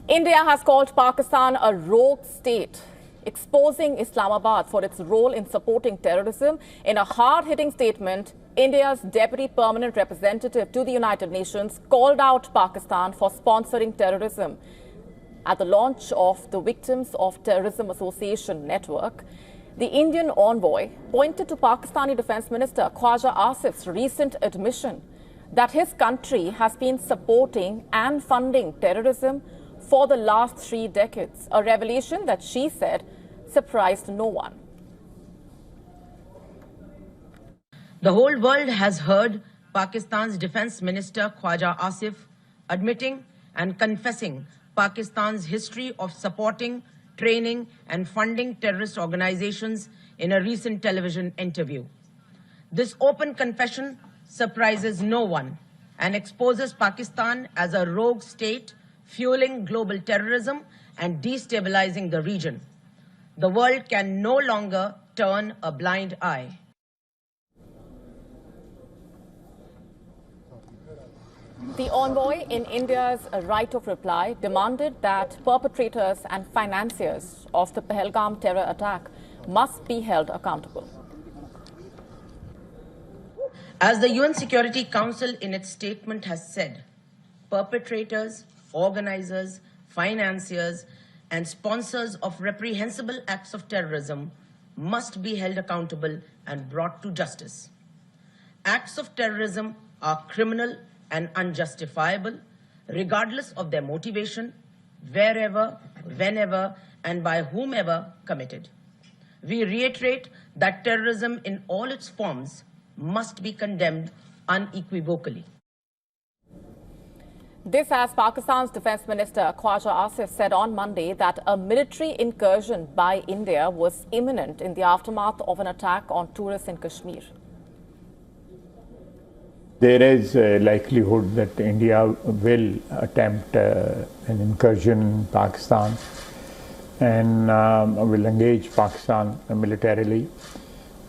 India has called Pakistan a rogue state, exposing Islamabad for its role in supporting terrorism. In a hard-hitting statement, India's Deputy Permanent Representative to the United Nations called out Pakistan for sponsoring terrorism. At the launch of the Victims of Terrorism Association network, the Indian envoy pointed to Pakistani Defence Minister Khwaja Asif's recent admission that his country has been supporting and funding terrorism for the last 3 decades, a revelation that she said surprised no one. The whole world has heard Pakistan's Defence Minister Khwaja Asif admitting and confessing Pakistan's history of supporting, training and funding terrorist organizations in a recent television interview. This open confession surprises no one and exposes Pakistan as a rogue state fueling global terrorism and destabilizing the region. The world can no longer turn a blind eye. The envoy, in India's right of reply, demanded that perpetrators and financiers of the Pahalgam terror attack must be held accountable. As the UN Security Council in its statement has said, perpetrators, organizers, financiers, and sponsors of reprehensible acts of terrorism must be held accountable and brought to justice. Acts of terrorism are criminal and unjustifiable, regardless of their motivation, wherever, whenever, and by whomever committed. We reiterate that terrorism in all its forms must be condemned unequivocally. This as Pakistan's Defence Minister Khwaja Asif said on Monday that a military incursion by India was imminent in the aftermath of an attack on tourists in Kashmir. There is a likelihood that India will attempt an incursion in Pakistan and will engage Pakistan militarily.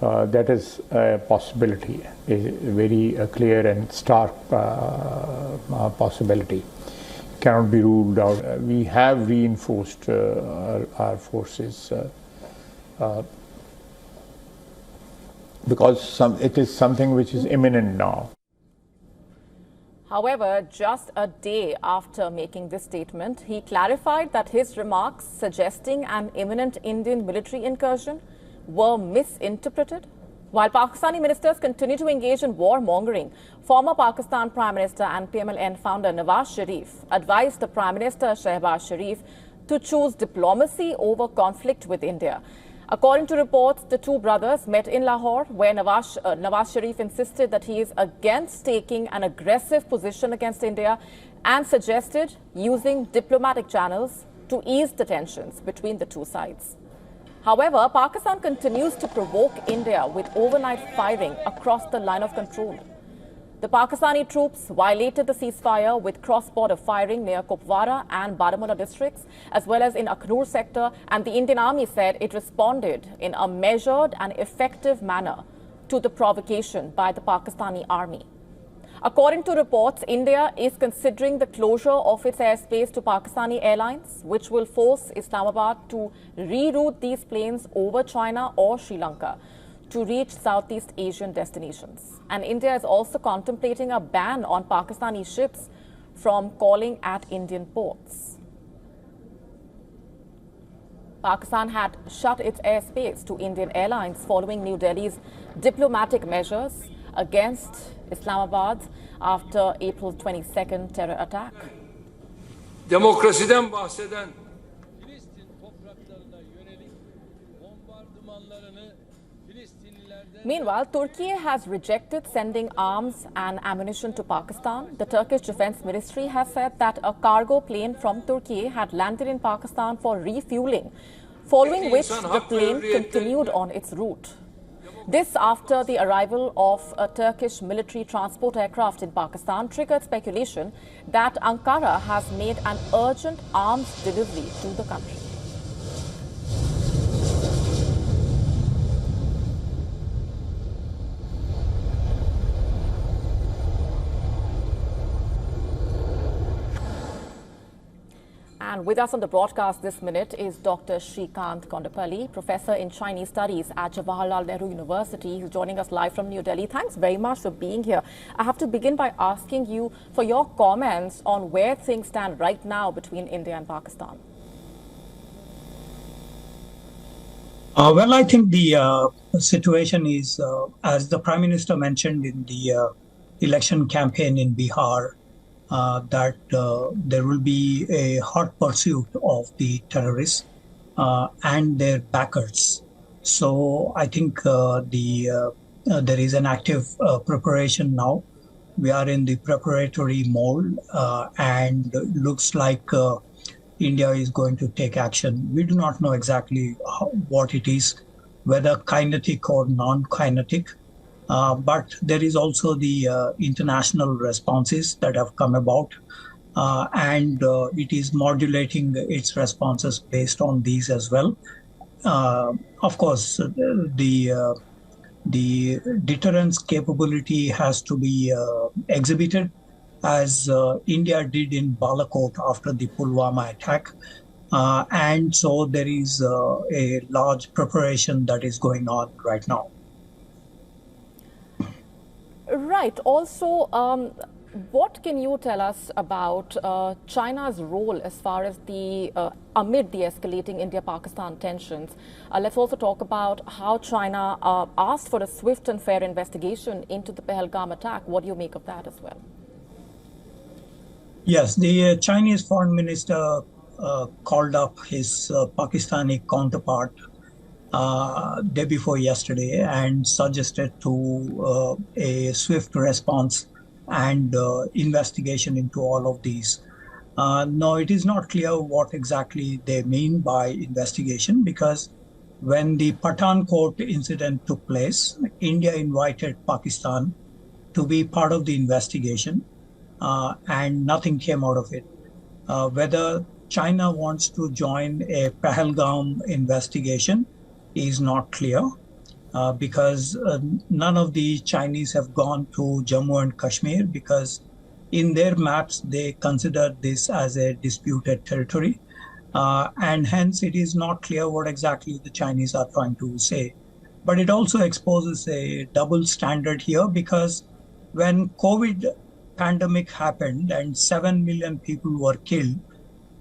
That is a possibility, a very clear and stark possibility. Cannot be ruled out. We have reinforced our forces because it is something which is imminent now. However, just a day after making this statement, he clarified that his remarks suggesting an imminent Indian military incursion were misinterpreted. While Pakistani ministers continue to engage in warmongering, former Pakistan Prime Minister and PMLN founder Nawaz Sharif advised the Prime Minister Shehbaz Sharif to choose diplomacy over conflict with India. According to reports, the two brothers met in Lahore, where Nawaz Sharif insisted that he is against taking an aggressive position against India and suggested using diplomatic channels to ease the tensions between the two sides. However, Pakistan continues to provoke India with overnight firing across the line of control. The Pakistani troops violated the ceasefire with cross-border firing near Kupwara and Baramulla districts, as well as in Akhnur sector, and the Indian Army said it responded in a measured and effective manner to the provocation by the Pakistani Army. According to reports, India is considering the closure of its airspace to Pakistani airlines, which will force Islamabad to reroute these planes over China or Sri Lanka to reach Southeast Asian destinations. And India is also contemplating a ban on Pakistani ships from calling at Indian ports. Pakistan had shut its airspace to Indian airlines following New Delhi's diplomatic measures against Islamabad after April 22nd terror attack. Demokrasiden bahseden Meanwhile, Turkey has rejected sending arms and ammunition to Pakistan. The Turkish Defense Ministry has said that a cargo plane from Turkey had landed in Pakistan for refueling, following which the plane continued on its route. This after the arrival of a Turkish military transport aircraft in Pakistan triggered speculation that Ankara has made an urgent arms delivery to the country. And with us on the broadcast this minute is Dr. Shrikant Kondapalli, Professor in Chinese Studies at Jawaharlal Nehru University, who's joining us live from New Delhi. Thanks very much for being here. I have to begin by asking you for your comments on where things stand right now between India and Pakistan. Well, I think the situation is, as the Prime Minister mentioned in the election campaign in Bihar, that there will be a hot pursuit of the terrorists and their backers. So I think there is an active preparation now. We are in the preparatory mode and looks like India is going to take action. We do not know exactly what it is, whether kinetic or non-kinetic. But there is also the international responses that have come about, and it is modulating its responses based on these as well. Of course, the deterrence capability has to be exhibited, as India did in Balakot after the Pulwama attack. And so there is a large preparation that is going on right now. Right. Also, what can you tell us about China's role as far as amid the escalating India-Pakistan tensions? Let's also talk about how China asked for a swift and fair investigation into the Pahalgam attack. What do you make of that as well? Yes, the Chinese foreign minister called up his Pakistani counterpart day before yesterday and suggested to a swift response and investigation into all of these. No, it is not clear what exactly they mean by investigation, because when the Pathankot incident took place, India invited Pakistan to be part of the investigation, and nothing came out of it. Whether China wants to join a Pahalgam investigation is not clear, because none of the Chinese have gone to Jammu and Kashmir, because in their maps they consider this as a disputed territory, and hence it is not clear what exactly the Chinese are trying to say. But it also exposes a double standard here, because when COVID pandemic happened and 7 million people were killed,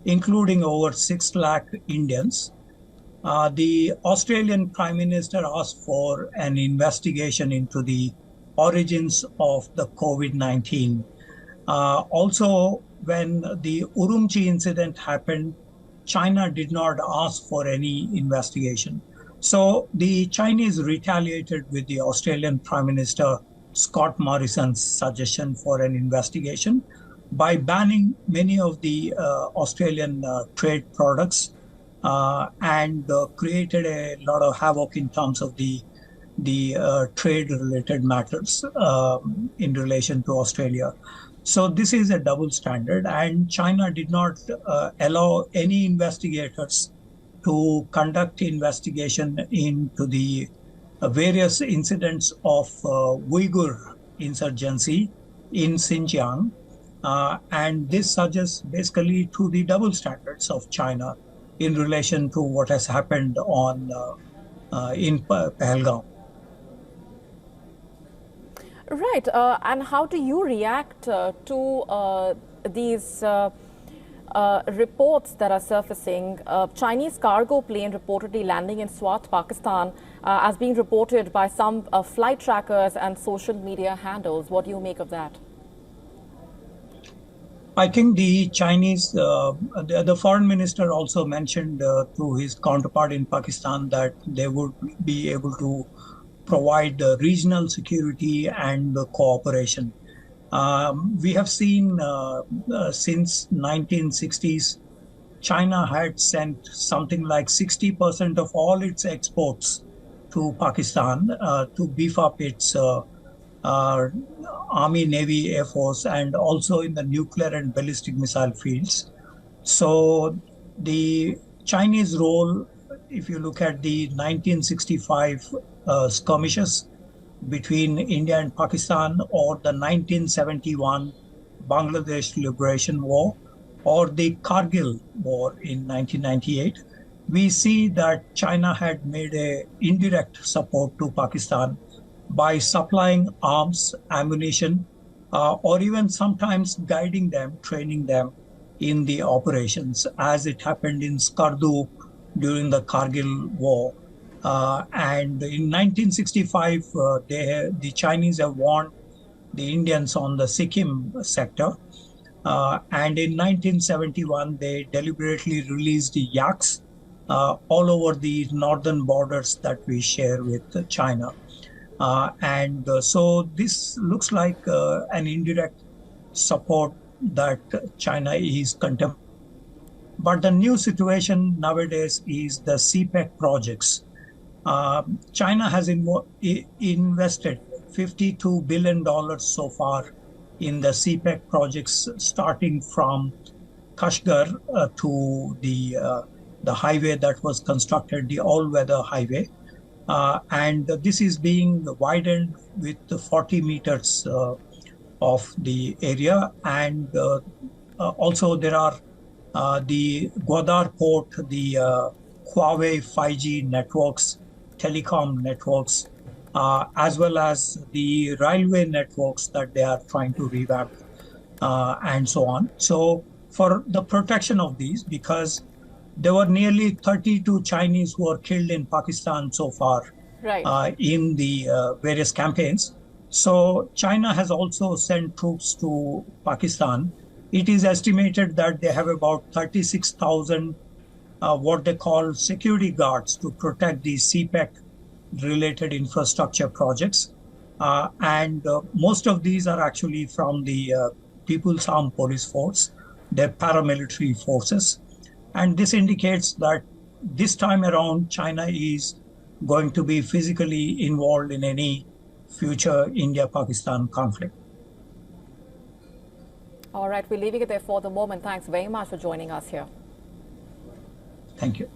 including over 6 lakh Indians, the Australian Prime Minister asked for an investigation into the origins of the COVID-19. Also, when the Urumqi incident happened, China did not ask for any investigation. So the Chinese retaliated with the Australian Prime Minister Scott Morrison's suggestion for an investigation by banning many of the Australian trade products, and created a lot of havoc in terms of the trade-related matters in relation to Australia. So this is a double standard, and China did not allow any investigators to conduct investigation into the various incidents of Uyghur insurgency in Xinjiang, and this suggests basically to the double standards of China in relation to what has happened in Pahalgam. Right, and how do you react to these reports that are surfacing? Chinese cargo plane reportedly landing in Swat, Pakistan, as being reported by some flight trackers and social media handles. What do you make of that? I think the Chinese, the foreign minister also mentioned to his counterpart in Pakistan that they would be able to provide regional security and cooperation. We have seen since 1960s, China had sent something like 60% of all its exports to Pakistan to beef up its Army, Navy, Air Force, and also in the nuclear and ballistic missile fields. So the Chinese role, if you look at the 1965 skirmishes between India and Pakistan, or the 1971 Bangladesh Liberation War, or the Kargil War in 1998, we see that China had made a indirect support to Pakistan by supplying arms, ammunition, or even sometimes guiding them, training them in the operations, as it happened in Skardu during the Kargil War. And in 1965, the Chinese have warned the Indians on the Sikkim sector. And in 1971, they deliberately released yaks all over the northern borders that we share with China. So this looks like an indirect support that China is contemplating. But the new situation nowadays is the CPEC projects. China has invested $52 billion so far in the CPEC projects, starting from Kashgar to the highway that was constructed, the all-weather highway. And this is being widened with 40 meters of the area. And also there are the Gwadar port, the Huawei 5G networks, telecom networks, as well as the railway networks that they are trying to revamp, and so on. So for the protection of these, because there were nearly 32 Chinese who were killed in Pakistan so far, right, in the various campaigns. So China has also sent troops to Pakistan. It is estimated that they have about 36,000 what they call security guards to protect the CPEC related infrastructure projects. And most of these are actually from the People's Armed Police Force, their paramilitary forces. And this indicates that this time around, China is going to be physically involved in any future India-Pakistan conflict. All right, we're leaving it there for the moment. Thanks very much for joining us here. Thank you.